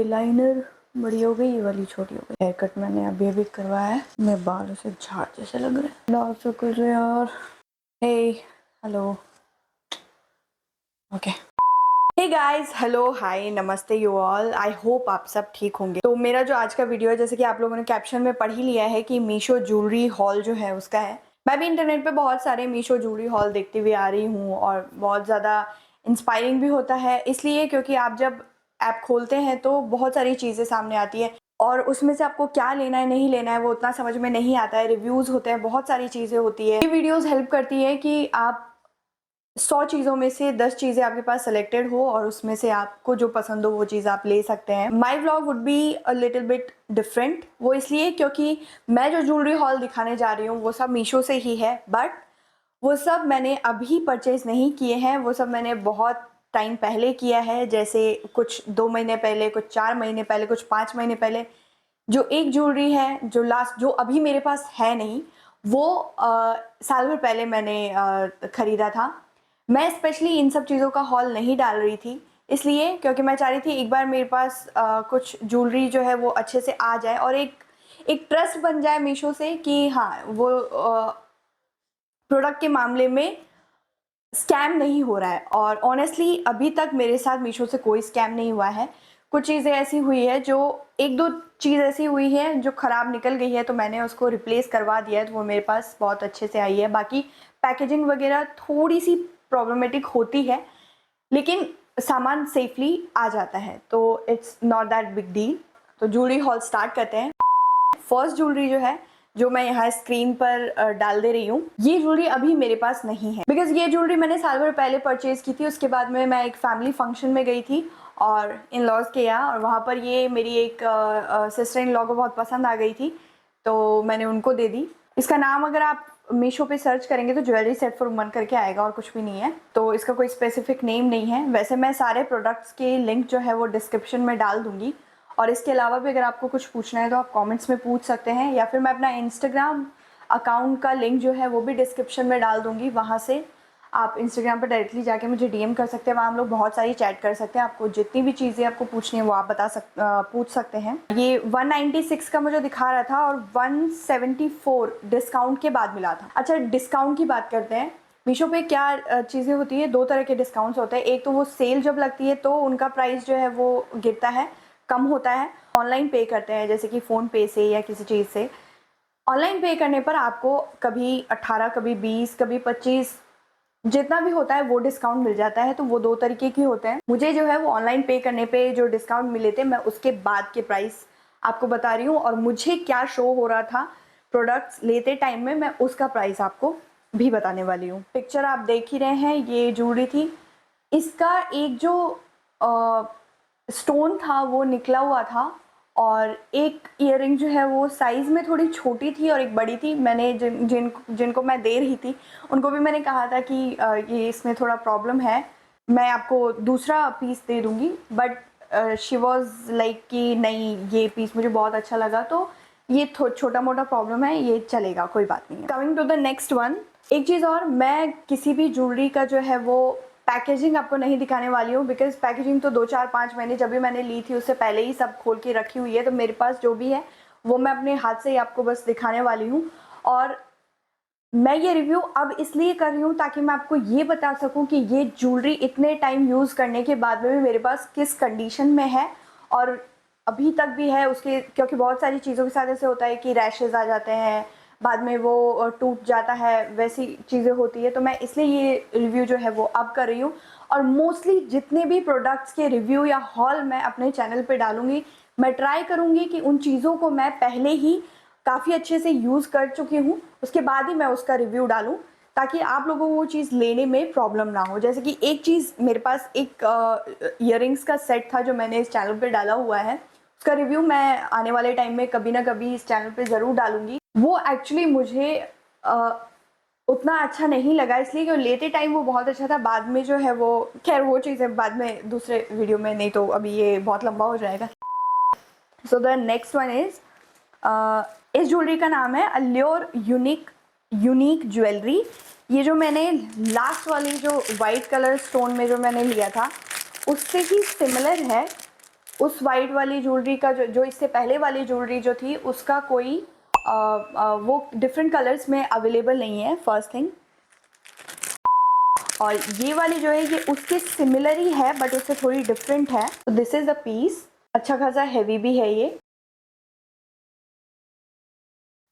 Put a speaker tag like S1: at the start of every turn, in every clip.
S1: Liner बड़ी हो गई, ये वाली छोटी हो गई। हेयर कट मैंने अभी अभी करवाया है, मेरे बाल से झाड़ जैसे लग रहे हैं। लाल सर्कल यार। Hey hello, okay. Hey guys, hello, hi, नमस्ते यू ऑल। आई होप आप सब ठीक होंगे। तो मेरा जो आज का वीडियो है, जैसे कि आप लोगों ने कैप्शन में पढ़ ही लिया है कि मीशो ज्वेलरी हॉल जो है उसका है। मैं भी इंटरनेट पे बहुत सारे मीशो ज्वेलरी हॉल देखती हुई आ रही हूँ और बहुत ज़्यादा इंस्पायरिंग भी होता है, इसलिए क्योंकि आप जब ऐप खोलते हैं तो बहुत सारी चीज़ें सामने आती है और उसमें से आपको क्या लेना है नहीं लेना है वो उतना समझ में नहीं आता है। रिव्यूज़ होते हैं, बहुत सारी चीज़ें होती है। ये वीडियोज़ हेल्प करती है कि आप 100 चीज़ों में से 10 चीज़ें आपके पास सिलेक्टेड हो और उसमें से आपको जो पसंद हो वो चीज़ आप ले सकते हैं। माई vlog would be a little bit different, वो इसलिए क्योंकि मैं जो ज्वेलरी हॉल दिखाने जा रही हूँ वो सब मीशो से ही है, बट वो सब मैंने अभी परचेज नहीं किए हैं, वो सब मैंने बहुत टाइम पहले किया है। जैसे कुछ 2 महीने पहले, कुछ 4 महीने पहले, कुछ 5 महीने पहले। जो एक ज्वेलरी है जो अभी मेरे पास है नहीं, वो साल भर पहले मैंने ख़रीदा था। मैं स्पेशली इन सब चीज़ों का हॉल नहीं डाल रही थी, इसलिए क्योंकि मैं चाह रही थी एक बार मेरे पास कुछ ज्वेलरी जो है वो अच्छे से आ जाए और एक ट्रस्ट बन जाए मीशो से कि हाँ, वो प्रोडक्ट के मामले में स्कैम नहीं हो रहा है। और ऑनेस्टली अभी तक मेरे साथ मीशो से कोई स्कैम नहीं हुआ है। कुछ चीज़ें ऐसी हुई है, जो 1-2 चीज़ ऐसी हुई है जो ख़राब निकल गई है, तो मैंने उसको रिप्लेस करवा दिया है, तो वो मेरे पास बहुत अच्छे से आई है। बाकी पैकेजिंग वगैरह थोड़ी सी प्रॉब्लमेटिक होती है, लेकिन सामान सेफली आ जाता है, तो it's not that big deal. तो ज्वेलरी हॉल स्टार्ट करते हैं। फर्स्ट ज्वेलरी जो है, जो मैं यहाँ स्क्रीन पर डाल दे रही हूँ, ये ज्वेलरी अभी मेरे पास नहीं है, बिकॉज ये ज्वेलरी मैंने साल भर पहले परचेज की थी। उसके बाद में मैं एक फैमिली फंक्शन में गई थी और इन लॉज के यहाँ, और वहाँ पर ये मेरी एक सिस्टर इन लॉ को बहुत पसंद आ गई थी, तो मैंने उनको दे दी। इसका नाम अगर आप मीशो पे सर्च करेंगे तो ज्वेलरी सेट फॉर वुमन करके आएगा और कुछ भी नहीं है, तो इसका कोई स्पेसिफिक नेम नहीं है। वैसे मैं सारे प्रोडक्ट्स के लिंक जो है वो डिस्क्रिप्शन में डाल दूंगी, और इसके अलावा भी अगर आपको कुछ पूछना है तो आप कमेंट्स में पूछ सकते हैं, या फिर मैं अपना इंस्टाग्राम अकाउंट का लिंक जो है वो भी डिस्क्रिप्शन में डाल दूंगी। वहाँ से आप इंस्टाग्राम पर डायरेक्टली जाके मुझे डीएम कर सकते हैं, वहाँ हम लोग बहुत सारी चैट कर सकते हैं। आपको जितनी भी चीज़ें आपको पूछनी है वो आप पूछ सकते हैं। ये 196 का मुझे दिखा रहा था और 174 डिस्काउंट के बाद मिला था। अच्छा, डिस्काउंट की बात करते हैं। मीशो पे क्या चीज़ें होती है, 2 तरह के डिस्काउंट्स होते हैं। एक तो वो सेल जब लगती है तो उनका प्राइस जो है वो गिरता है, कम होता है। ऑनलाइन पे करते हैं, जैसे कि फ़ोन पे से या किसी चीज़ से। ऑनलाइन पे करने पर आपको कभी 18, कभी 20, कभी 25, जितना भी होता है वो डिस्काउंट मिल जाता है। तो वो 2 तरीके के होते हैं। मुझे जो है वो ऑनलाइन पे करने पे जो डिस्काउंट मिले थे, मैं उसके बाद के प्राइस आपको बता रही हूँ, और मुझे क्या शो हो रहा था प्रोडक्ट्स लेते टाइम में, मैं उसका प्राइस आपको भी बताने वाली हूँ। पिक्चर आप देख ही रहे हैं, ये ज्वेलरी थी। इसका एक जो स्टोन था वो निकला हुआ था, और एक ईयरिंग जो है वो साइज़ में थोड़ी छोटी थी और एक बड़ी थी। मैंने जिनको मैं दे रही थी उनको भी मैंने कहा था कि ये इसमें थोड़ा प्रॉब्लम है, मैं आपको दूसरा पीस दे दूँगी, बट शी वॉज़ लाइक कि नहीं, ये पीस मुझे बहुत अच्छा लगा, तो ये छोटा मोटा प्रॉब्लम है, ये चलेगा, कोई बात नहीं है। Coming to the next one, एक चीज़ और, मैं किसी भी ज्वेलरी का जो है वो पैकेजिंग आपको नहीं दिखाने वाली हूँ, बिकॉज पैकेजिंग तो 2, 4, 5 महीने जब भी मैंने ली थी उससे पहले ही सब खोल के रखी हुई है। तो मेरे पास जो भी है वो मैं अपने हाथ से ही आपको बस दिखाने वाली हूँ। और मैं ये रिव्यू अब इसलिए कर रही हूँ ताकि मैं आपको ये बता सकूँ कि ये ज्वेलरी इतने टाइम यूज़ करने के बाद में भी मेरे पास किस कंडीशन में है, और अभी तक भी है उसके, क्योंकि बहुत सारी चीज़ों के साथ ऐसे होता है कि रैशेज आ जाते हैं, बाद में वो टूट जाता है, वैसी चीज़ें होती है। तो मैं इसलिए ये रिव्यू जो है वो अब कर रही हूँ। और मोस्टली जितने भी प्रोडक्ट्स के रिव्यू या हॉल मैं अपने चैनल पे डालूँगी, मैं ट्राई करूँगी कि उन चीज़ों को मैं पहले ही काफ़ी अच्छे से यूज़ कर चुकी हूँ, उसके बाद ही मैं उसका रिव्यू डालूँ, ताकि आप लोगों को वो चीज़ लेने में प्रॉब्लम ना हो। जैसे कि एक चीज़, मेरे पास एक ईयरिंग्स का सेट था जो मैंने इस चैनल पे डाला हुआ है, उसका रिव्यू मैं आने वाले टाइम में कभी ना कभी इस चैनल पे ज़रूर डालूँगी। वो एक्चुअली मुझे उतना अच्छा नहीं लगा, इसलिए कि लेते टाइम वो बहुत अच्छा था, बाद में जो है वो, खैर वो चीज़ें बाद में दूसरे वीडियो में, नहीं तो अभी ये बहुत लंबा हो जाएगा। So the next one is, इस ज्वेलरी का नाम है अल्योर यूनिक ज्वेलरी। ये जो मैंने लास्ट वाली जो वाइट कलर स्टोन में जो मैंने लिया था उससे ही सिमिलर है, उस वाइट वाली ज्वेलरी का जो इससे पहले वाली ज्वेलरी जो थी उसका कोई वो डिफरेंट कलर्स में अवेलेबल नहीं है, फर्स्ट थिंग। और ये वाली जो है ये उसके सिमिलर ही है बट उससे थोड़ी डिफरेंट है। तो दिस इज द पीस, अच्छा खासा हैवी भी है ये।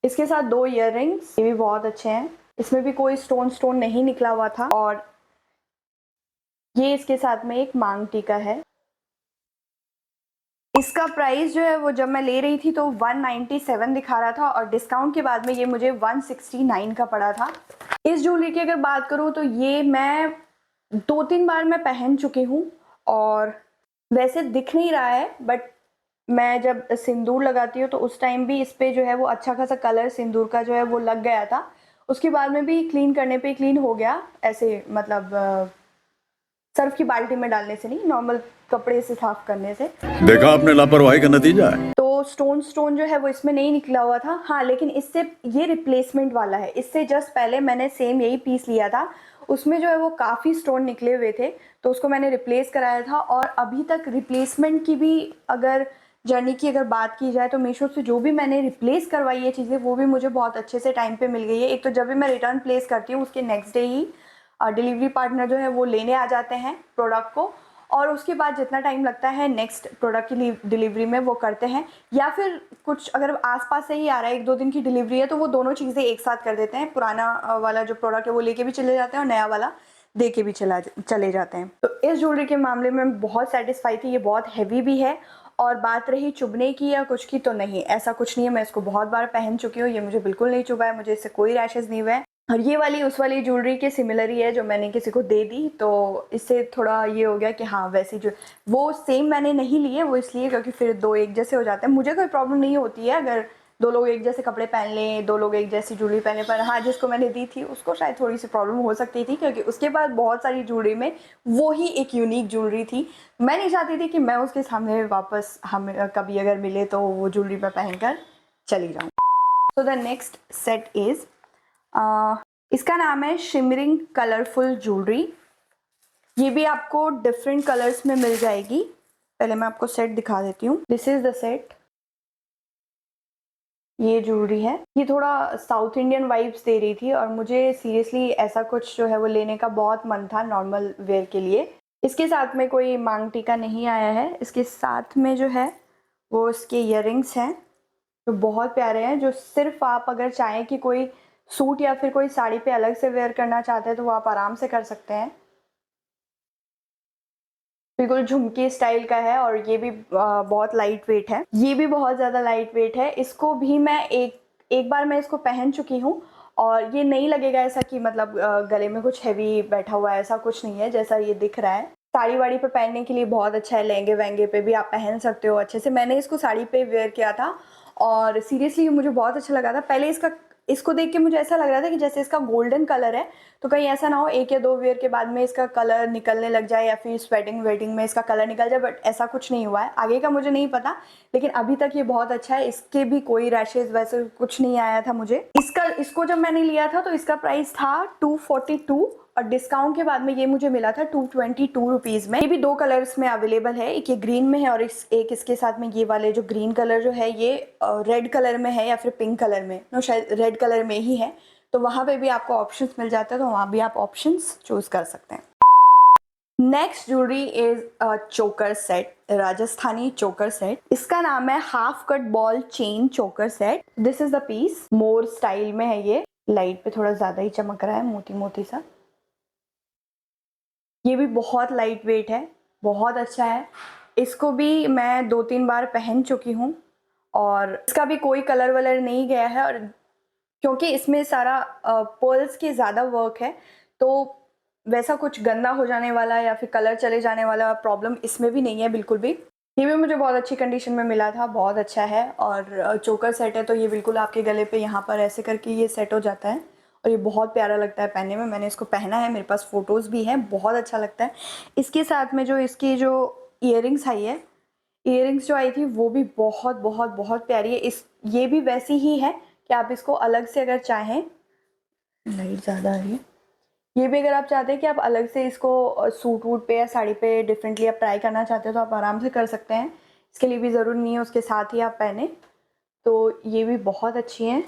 S1: इसके साथ 2 इयररिंग्स, ये भी बहुत अच्छे हैं, इसमें भी कोई स्टोन नहीं निकला हुआ था। और ये इसके साथ में एक मांग टीका है। इसका प्राइस जो है वो जब मैं ले रही थी तो 197 दिखा रहा था और डिस्काउंट के बाद में ये मुझे 169 का पड़ा था। इस ज्वेलरी की अगर बात करूँ तो ये मैं 2-3 बार मैं पहन चुकी हूँ और वैसे दिख नहीं रहा है बट मैं जब सिंदूर लगाती हूँ तो उस टाइम भी इस पे जो है वो अच्छा खासा कलर सिंदूर का जो है वो लग गया था। उसके बाद में भी क्लीन करने पे क्लीन हो गया, ऐसे मतलब सर्फ की बाल्टी में डालने से नहीं, नॉर्मल कपड़े से साफ करने से।
S2: देखा आपने लापरवाही का नतीजा है।
S1: तो स्टोन जो है वो इसमें नहीं निकला हुआ था। हाँ, लेकिन इससे ये रिप्लेसमेंट वाला है। इससे जस्ट पहले मैंने सेम यही पीस लिया था, उसमें जो है वो काफ़ी स्टोन निकले हुए थे तो उसको मैंने रिप्लेस कराया था। और अभी तक रिप्लेसमेंट की भी अगर जर्नी की अगर बात की जाए तो मीशो से जो भी मैंने रिप्लेस करवाई है चीज़ें वो भी मुझे बहुत अच्छे से टाइम पे मिल गई है। एक तो जब भी मैं रिटर्न प्लेस करती हूँ उसके नेक्स्ट डे ही डिलीवरी पार्टनर जो है वो लेने आ जाते हैं प्रोडक्ट को, और उसके बाद जितना टाइम लगता है नेक्स्ट प्रोडक्ट की डिलीवरी में वो करते हैं। या फिर कुछ अगर आसपास से ही आ रहा है, 1-2 दिन की डिलीवरी है, तो वो दोनों चीज़ें एक साथ कर देते हैं। पुराना वाला जो प्रोडक्ट है वो लेके भी चले जाते हैं और नया वाला दे के भी चले जाते हैं। तो इस ज्वेलरी के मामले में बहुत सेटिस्फाई थी। ये बहुत हैवी भी है। और बात रही चुभने की या कुछ की, तो नहीं, ऐसा कुछ नहीं है। मैं इसको बहुत बार पहन चुकी हूँ, ये मुझे बिल्कुल नहीं चुभा है, मुझे इससे कोई रैशेज़ नहीं हुए हैं। और ये वाली उस वाली ज्वेलरी के सिमिलर ही है जो मैंने किसी को दे दी, तो इससे थोड़ा ये हो गया कि हाँ वैसी जो वो सेम मैंने नहीं लिए, वो इसलिए क्योंकि फिर 2 एक जैसे हो जाते हैं। मुझे कोई प्रॉब्लम नहीं होती है अगर 2 लोग एक जैसे कपड़े पहन लें, 2 लोग एक जैसी ज्वेलरी पहने, पर हाँ जिसको मैंने दी थी उसको शायद थोड़ी सी प्रॉब्लम हो सकती थी क्योंकि उसके बाद बहुत सारी ज्वेलरी में वो ही एक यूनिक ज्वेलरी थी। मैं नहीं चाहती थी कि मैं उसके सामने वापस हम कभी अगर मिले तो वो ज्वेलरी मैं पहन कर चली जाऊँ। So the next set is इसका नाम है शिमरिंग कलरफुल ज्वेलरी। ये भी आपको डिफरेंट कलर्स में मिल जाएगी। पहले मैं आपको सेट दिखा देती हूँ। This is the set. ये ज्वेलरी है, ये थोड़ा साउथ इंडियन वाइब्स दे रही थी और मुझे सीरियसली ऐसा कुछ जो है वो लेने का बहुत मन था नॉर्मल वेयर के लिए। इसके साथ में कोई मांग टीका नहीं आया है। इसके साथ में जो है वो इसके इयररिंग्स हैं जो बहुत प्यारे हैं, जो सिर्फ आप अगर चाहें कि कोई सूट या फिर कोई साड़ी पे अलग से वेयर करना चाहते हैं तो वो आप आराम से कर सकते हैं। बिल्कुल झुमके स्टाइल का है और ये भी बहुत लाइट वेट है। ये भी बहुत ज़्यादा लाइट वेट है। इसको भी मैं एक बार मैं इसको पहन चुकी हूँ और ये नहीं लगेगा ऐसा कि मतलब गले में कुछ हैवी बैठा हुआ है, ऐसा कुछ नहीं है जैसा ये दिख रहा है। साड़ी वाड़ी पे पहनने के लिए बहुत अच्छा है, लहंगे वहंगे पे भी आप पहन सकते हो अच्छे से। मैंने इसको साड़ी पे वेयर किया था और सीरियसली मुझे बहुत अच्छा लगा था। पहले इसको देख के मुझे ऐसा लग रहा था कि जैसे इसका गोल्डन कलर है तो कहीं ऐसा ना हो 1 या 2 वेयर के बाद में इसका कलर निकलने लग जाए या फिर स्वेटिंग वेटिंग में इसका कलर निकल जाए, बट ऐसा कुछ नहीं हुआ है। आगे का मुझे नहीं पता, लेकिन अभी तक ये बहुत अच्छा है। इसके भी कोई रैशेज वैसे कुछ नहीं आया था मुझे। इसको जब मैंने लिया था तो इसका प्राइस था 242 और डिस्काउंट के बाद में ये मुझे मिला था 222 रुपीज़ में। ये भी 2 कलर्स में अवेलेबल है, एक ये ग्रीन में है और एक इसके साथ में ये वाले जो ग्रीन कलर जो है ये रेड कलर में है या फिर पिंक कलर में, नो शायद रेड कलर में ही है। तो वहाँ पे भी आपको ऑप्शंस मिल जाते हैं, तो वहाँ भी आप ऑप्शंस चूज कर सकते हैं। Next jewellery is choker set, Rajasthani choker set. इसका नाम है half cut ball chain choker set. This is the piece, more style में है ये। लाइट पे थोड़ा ज्यादा ही चमक रहा है, मोती मोती सा। ये भी बहुत लाइट वेट है, बहुत अच्छा है। इसको भी मैं 2-3 बार पहन चुकी हूँ और इसका भी कोई कलर वलर नहीं गया है। और क्योंकि इसमें सारा पर्ल्स के ज़्यादा वर्क है तो वैसा कुछ गंदा हो जाने वाला या फिर कलर चले जाने वाला प्रॉब्लम इसमें भी नहीं है बिल्कुल भी। ये भी मुझे बहुत अच्छी कंडीशन में मिला था, बहुत अच्छा है। और चोकर सेट है तो ये बिल्कुल आपके गले पे यहाँ पर ऐसे करके ये सेट हो जाता है और ये बहुत प्यारा लगता है पहनने में। मैंने इसको पहना है, मेरे पास फ़ोटोज़ भी हैं, बहुत अच्छा लगता है। इसके साथ में जो इसकी जो ईयरिंग्स आई है, ईयरिंग्स जो आई थी वो भी बहुत बहुत बहुत प्यारी है। ये भी वैसी ही है कि आप इसको अलग से अगर चाहें, लाइट ज़्यादा आ रही है, ये भी अगर आप चाहते हैं कि आप अलग से इसको सूट वूट पे या साड़ी पे डिफरेंटली आप ट्राई करना चाहते हो तो आप आराम से कर सकते हैं। इसके लिए भी ज़रूरी नहीं है उसके साथ ही आप पहने। तो ये भी बहुत अच्छी हैं।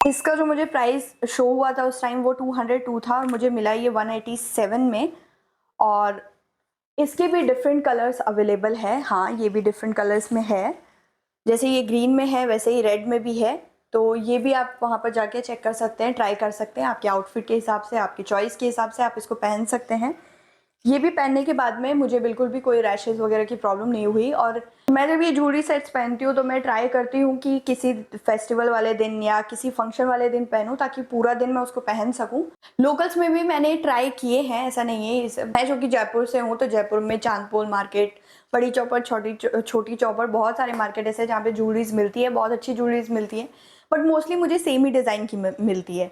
S1: इसका जो मुझे प्राइस शो हुआ था उस टाइम वो 202 था और मुझे मिला ये 187 में। और इसके भी डिफरेंट कलर्स अवेलेबल है। हाँ, ये भी डिफरेंट कलर्स में है, जैसे ये ग्रीन में है वैसे ही रेड में भी है। तो ये भी आप वहाँ पर जाके चेक कर सकते हैं, ट्राई कर सकते हैं। आपके आउटफिट के हिसाब से, आपकी चॉइस के हिसाब से आप इसको पहन सकते हैं। ये भी पहनने के बाद में मुझे बिल्कुल भी कोई रैशेज़ वगैरह की प्रॉब्लम नहीं हुई। और मैं जब ये ज्वेलरी सेट्स पहनती हूँ तो मैं ट्राई करती हूँ कि किसी फेस्टिवल वाले दिन या किसी फंक्शन वाले दिन पहनूँ, ताकि पूरा दिन मैं उसको पहन सकूँ। लोकल्स में भी मैंने ट्राई किए हैं, ऐसा नहीं है। मैं जो कि जयपुर से हूँ, तो जयपुर में चांदपोल मार्केट, बड़ी चौपड़, छोटी चौपड़, बहुत सारे मार्केट ऐसे जहाँ पे ज्वेलरीज मिलती है, बहुत अच्छी ज्वेलरीज मिलती है। बट मोस्टली मुझे सेम ही डिज़ाइन की मिलती है।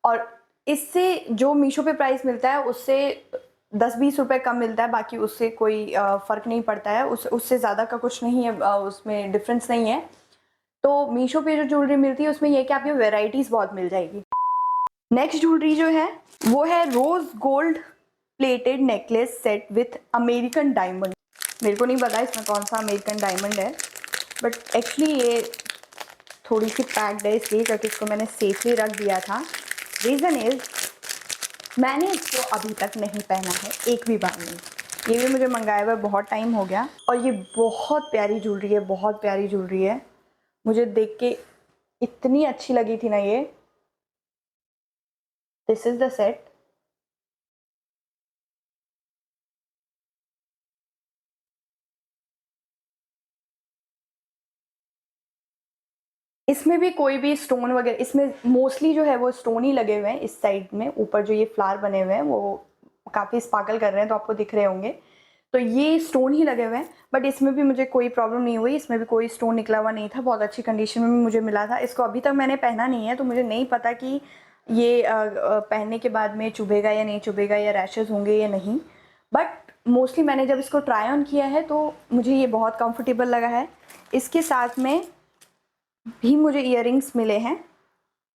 S1: और इससे जो मीशो पे प्राइस मिलता है उससे 10-20 रुपए कम मिलता है, बाकी उससे कोई फ़र्क नहीं पड़ता है। उससे ज़्यादा का कुछ नहीं है, उसमें डिफरेंस नहीं है। तो मीशो पे जो ज्वेलरी मिलती है उसमें ये कि आपको वेराइटीज़ बहुत मिल जाएगी। नेक्स्ट ज्वेलरी जो है वो है rose gold plated necklace set with American diamond. मेरे को नहीं पता इसमें कौन सा अमेरिकन डायमंड है, बट एक्चुअली ये थोड़ी सी पैक्ड है, इसलिए क्योंकि इसको मैंने सेफली रख दिया था। रीज़न इज़ मैंने इसको अभी तक नहीं पहना है, एक भी बार नहीं। ये भी मुझे मंगाया हुआ बहुत टाइम हो गया और ये बहुत प्यारी ज्वेलरी है, बहुत प्यारी ज्वेलरी है। मुझे देख के इतनी अच्छी लगी थी ना ये। This is the set. इसमें भी कोई भी स्टोन वगैरह, इसमें मोस्टली जो है वो स्टोन ही लगे हुए हैं। इस साइड में ऊपर जो ये फ्लावर बने हुए हैं वो काफ़ी स्पार्कल कर रहे हैं, तो आपको दिख रहे होंगे। तो ये स्टोन ही लगे हुए हैं, बट इसमें भी मुझे कोई प्रॉब्लम नहीं हुई। इसमें भी कोई स्टोन निकला हुआ नहीं था, बहुत अच्छी कंडीशन में मुझे मिला था। इसको अभी तक मैंने पहना नहीं है, तो मुझे नहीं पता कि ये पहनने के बाद में चुभेगा या नहीं चुभेगा, या रैशेज़ होंगे या नहीं। बट मोस्टली मैंने जब इसको ट्राई ऑन किया है तो मुझे ये बहुत कंफर्टेबल लगा है। इसके साथ में भी मुझे इयररिंग्स मिले हैं,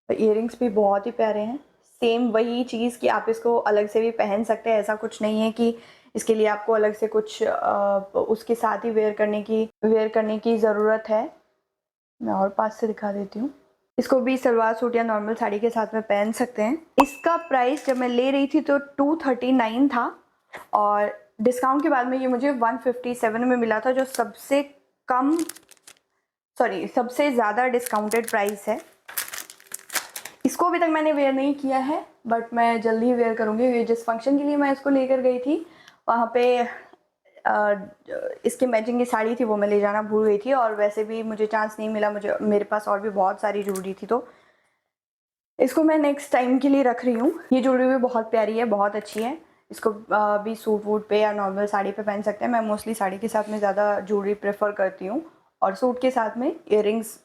S1: इयररिंग्स भी बहुत ही प्यारे हैं। सेम वही चीज़ कि आप इसको अलग से भी पहन सकते हैं, ऐसा कुछ नहीं है कि इसके लिए आपको अलग से कुछ उसके साथ ही वेयर करने की ज़रूरत है। मैं और पास से दिखा देती हूँ। इसको भी सलवार सूट या नॉर्मल साड़ी के साथ में पहन सकते हैं। इसका प्राइस जब मैं ले रही थी तो 239 था और डिस्काउंट के बाद में ये मुझे 157 में मिला था, जो सबसे ज़्यादा डिस्काउंटेड प्राइस है। इसको अभी तक मैंने वेयर नहीं किया है, बट मैं जल्दी ही वेयर करूँगी। ये जिस फंक्शन के लिए मैं इसको लेकर गई थी वहाँ पे इसके मैचिंग की साड़ी थी, वो मैं ले जाना भूल गई थी। और वैसे भी मुझे चांस नहीं मिला, मेरे पास और भी बहुत सारी ज्वेलरी थी, तो इसको मैं नेक्स्ट टाइम के लिए रख रही हूँ। ये ज्वेलरी भी बहुत प्यारी है, बहुत अच्छी है। इसको भी सूट वूट पे या नॉर्मल साड़ी पे पहन सकते हैं। मैं मोस्टली साड़ी के साथ में ज़्यादा ज्वेलरी प्रेफर करती हूँ और सूट के साथ में इयररिंग्स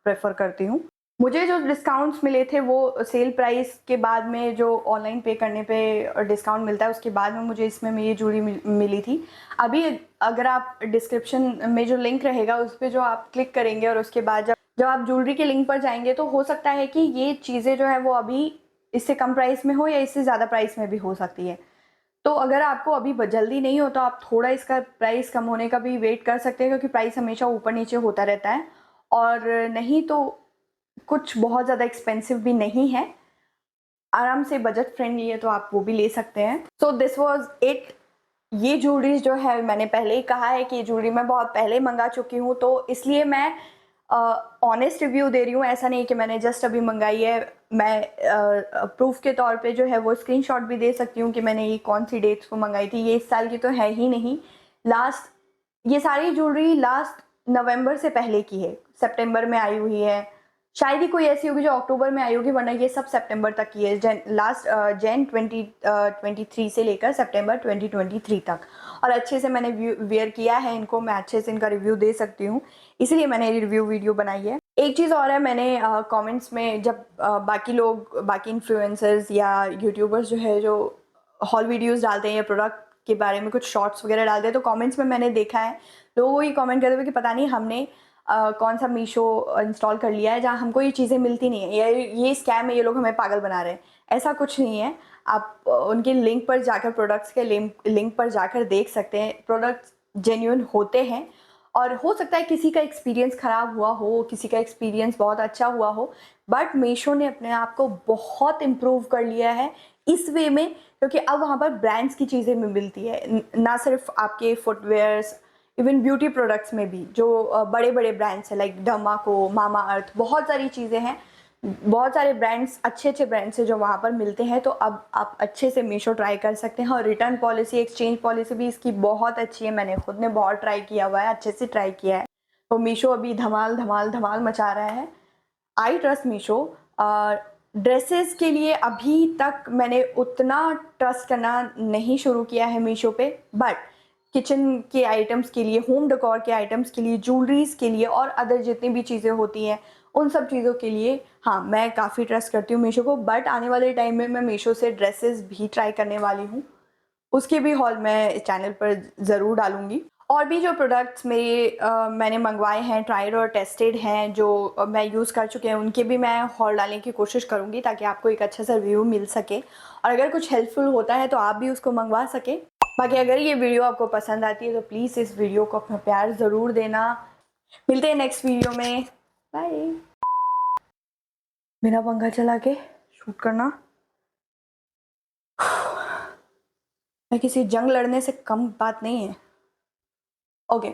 S1: प्रेफर करती हूँ। मुझे जो डिस्काउंट्स मिले थे वो सेल प्राइस के बाद में, जो ऑनलाइन पे करने पे डिस्काउंट मिलता है उसके बाद में मुझे इसमें ये ज्वेलरी मिली थी। अभी अगर आप डिस्क्रिप्शन में जो लिंक रहेगा उस पर जो आप क्लिक करेंगे और उसके बाद जब आप ज्वेलरी के लिंक पर जाएंगे तो हो सकता है कि ये चीज़ें जो है वो अभी इससे कम प्राइस में हो या इससे ज़्यादा प्राइस में भी हो सकती है। तो अगर आपको अभी जल्दी नहीं हो तो आप थोड़ा इसका प्राइस कम होने का भी वेट कर सकते हैं, क्योंकि प्राइस हमेशा ऊपर नीचे होता रहता है। और नहीं तो कुछ बहुत ज़्यादा एक्सपेंसिव भी नहीं है, आराम से बजट फ्रेंडली है, तो आप वो भी ले सकते हैं। So this was it. ये ज्वेलरी जो है, मैंने पहले ही कहा है कि ये ज्वेलरी मैं बहुत पहले मंगा चुकी हूँ, तो इसलिए मैं ऑनेस्ट रिव्यू दे रही हूँ। ऐसा नहीं कि मैंने जस्ट अभी मंगाई है। मैं प्रूफ के तौर पे जो है वो स्क्रीनशॉट भी दे सकती हूँ कि मैंने ये कौन सी डेट्स को मंगाई थी। ये इस साल की तो है ही नहीं। ये सारी ज्वेलरी लास्ट नवंबर से पहले की है, सितंबर में आई हुई है। शायद ही कोई ऐसी होगी जो अक्टूबर में आई होगी, वरना ये सब सितंबर तक की है। जैन 2023 से लेकर सितंबर 2023 तक। और अच्छे से मैंने वेयर किया है इनको, मैं अच्छे से इनका रिव्यू दे सकती हूँ, इसलिए मैंने रिव्यू वीडियो बनाई है। एक चीज़ और है, मैंने कमेंट्स में जब बाकी इन्फ्लुएंसर्स या यूट्यूबर्स जो है जो हॉल वीडियोस डालते हैं या प्रोडक्ट के बारे में कुछ शॉर्ट्स वगैरह डालते हैं, तो कमेंट्स में मैंने देखा है लोगों ये कमेंट करते हुए कि पता नहीं हमने कौन सा मीशो इंस्टॉल कर लिया है जहाँ हमको ये चीज़ें मिलती नहीं है, या ये स्कैम है, ये लोग हमें पागल बना रहे हैं। ऐसा कुछ नहीं है। आप उनके लिंक पर जाकर, प्रोडक्ट्स के लिंक पर जाकर देख सकते हैं। प्रोडक्ट्स जेन्युइन होते हैं। और हो सकता है किसी का एक्सपीरियंस ख़राब हुआ हो, किसी का एक्सपीरियंस बहुत अच्छा हुआ हो, बट मीशो ने अपने आप को बहुत इम्प्रूव कर लिया है इस वे में, क्योंकि अब वहाँ पर ब्रांड्स की चीज़ें भी मिलती है, ना सिर्फ आपके फुटवेयर्स, इवन ब्यूटी प्रोडक्ट्स में भी जो बड़े बड़े ब्रांड्स हैं लाइक डमाको, मामा अर्थ, बहुत सारी चीज़ें हैं, बहुत सारे ब्रांड्स, अच्छे अच्छे ब्रांड्स हैं जो वहाँ पर मिलते हैं। तो अब आप अच्छे से मीशो ट्राई कर सकते हैं। और रिटर्न पॉलिसी, एक्सचेंज पॉलिसी भी इसकी बहुत अच्छी है, मैंने खुद ने बहुत ट्राई किया हुआ है, अच्छे से ट्राई किया है। तो मीशो अभी धमाल धमाल धमाल मचा रहा है। I trust Meesho. ड्रेसेस के लिए अभी तक मैंने उतना ट्रस्ट करना नहीं शुरू किया है मीशो पे, बट किचन के आइटम्स के लिए, होम डेकोर के आइटम्स के लिए, ज्वेलरीज के लिए और अदर जितनी भी चीज़ें होती हैं उन सब चीज़ों के लिए हाँ मैं काफ़ी ट्रस्ट करती हूँ मीशो को। बट आने वाले टाइम में मैं मीशो से ड्रेसेस भी ट्राई करने वाली हूँ, उसके भी हॉल मैं चैनल पर ज़रूर डालूँगी। और भी जो प्रोडक्ट्स मैंने मंगवाए हैं, ट्राइड और टेस्टेड हैं, जो मैं यूज़ कर चुके हैं, उनके भी मैं हॉल डालने की कोशिश करूँगी ताकि आपको एक अच्छा सा रिव्यू मिल सके और अगर कुछ हेल्पफुल होता है तो आप भी उसको मंगवा सकें। बाकी अगर ये वीडियो आपको पसंद आती है तो प्लीज़ इस वीडियो को अपना प्यार ज़रूर देना। मिलते हैं नेक्स्ट वीडियो में, बाय। बिना पंखा चला के शूट करना मैं किसी जंग लड़ने से कम बात नहीं है। ओके।